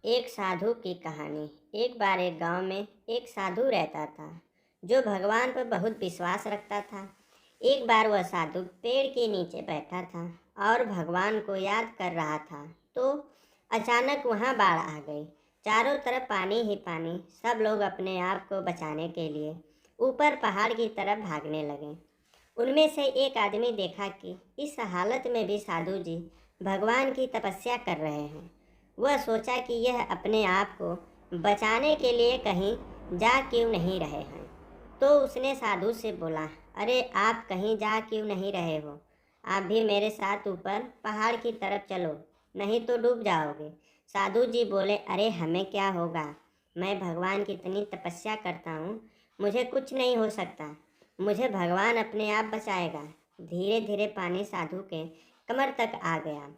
एक साधु की कहानी। एक बार एक गांव में एक साधु रहता था जो भगवान पर बहुत विश्वास रखता था। एक बार वह साधु पेड़ के नीचे बैठा था और भगवान को याद कर रहा था। तो अचानक वहां बाढ़ आ गई। चारों तरफ पानी ही पानी। सब लोग अपने आप को बचाने के लिए ऊपर पहाड़ की तरफ भागने लगे। उनमें से एक आदमी देखा कि इस हालत में भी साधु जी भगवान की तपस्या कर रहे हैं। वह सोचा कि यह अपने आप को बचाने के लिए कहीं जा क्यों नहीं रहे हैं। तो उसने साधु से बोला, अरे आप कहीं जा क्यों नहीं रहे हो? आप भी मेरे साथ ऊपर पहाड़ की तरफ चलो, नहीं तो डूब जाओगे। साधु जी बोले, अरे हमें क्या होगा, मैं भगवान की इतनी तपस्या करता हूँ, मुझे कुछ नहीं हो सकता, मुझे भगवान अपने आप बचाएगा। धीरे धीरे पानी साधु के कमर तक आ गया।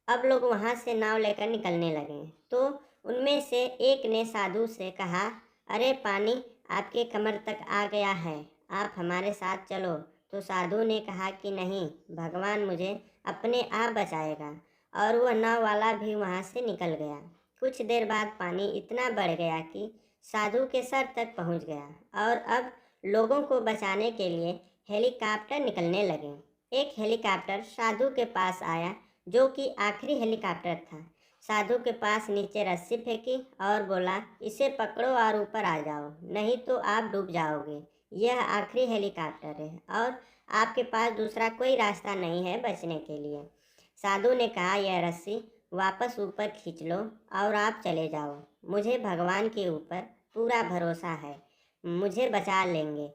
अब लोग वहाँ से नाव लेकर निकलने लगे। तो उनमें से एक ने साधु से कहा, अरे पानी आपके कमर तक आ गया है, आप हमारे साथ चलो। तो साधु ने कहा कि नहीं, भगवान मुझे अपने आप बचाएगा। और वह नाव वाला भी वहाँ से निकल गया। कुछ देर बाद पानी इतना बढ़ गया कि साधु के सर तक पहुँच गया और अब लोगों को बचाने के लिए हेलीकॉप्टर निकलने लगे। एक हेलीकॉप्टर साधु के पास आया, जो कि आखिरी हेलीकॉप्टर था। साधु के पास नीचे रस्सी फेंकी और बोला, इसे पकड़ो और ऊपर आ जाओ, नहीं तो आप डूब जाओगे। यह आखिरी हेलीकॉप्टर है और आपके पास दूसरा कोई रास्ता नहीं है बचने के लिए। साधु ने कहा, यह रस्सी वापस ऊपर खींच लो और आप चले जाओ। मुझे भगवान के ऊपर पूरा भरोसा है, मुझे बचा लेंगे।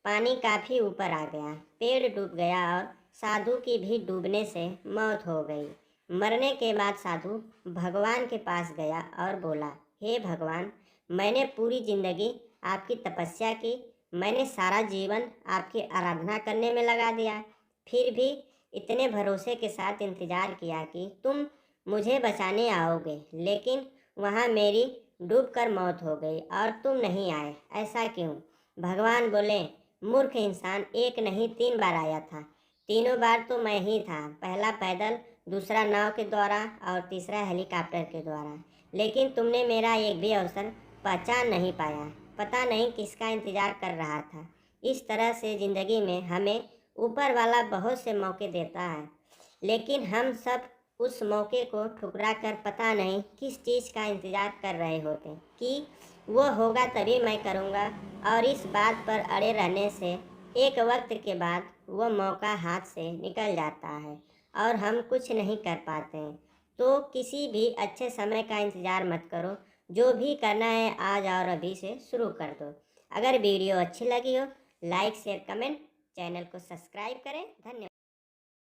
पानी काफ़ी ऊपर आ गया, पेड़ डूब गया और साधु की भी डूबने से मौत हो गई। मरने के बाद साधु भगवान के पास गया और बोला, हे भगवान, मैंने पूरी जिंदगी आपकी तपस्या की, मैंने सारा जीवन आपकी आराधना करने में लगा दिया, फिर भी इतने भरोसे के साथ इंतज़ार किया कि तुम मुझे बचाने आओगे, लेकिन वहाँ मेरी डूबकर मौत हो गई और तुम नहीं आए, ऐसा क्यों? भगवान बोले, मूर्ख इंसान, एक नहीं 3 बार आया था। तीनों बार तो मैं ही था, पहला पैदल, दूसरा नाव के द्वारा और तीसरा हेलीकॉप्टर के द्वारा। लेकिन तुमने मेरा एक भी अवसर पहचान नहीं पाया, पता नहीं किसका इंतज़ार कर रहा था। इस तरह से ज़िंदगी में हमें ऊपर वाला बहुत से मौके देता है, लेकिन हम सब उस मौके को ठुकरा कर पता नहीं किस चीज़ का इंतज़ार कर रहे होते कि वो होगा तभी मैं करूँगा। और इस बात पर अड़े रहने से एक वक्त के बाद वो मौका हाथ से निकल जाता है और हम कुछ नहीं कर पाते हैं। तो किसी भी अच्छे समय का इंतज़ार मत करो, जो भी करना है आज और अभी से शुरू कर दो। अगर वीडियो अच्छी लगी हो, लाइक शेयर कमेंट, चैनल को सब्सक्राइब करें। धन्यवाद।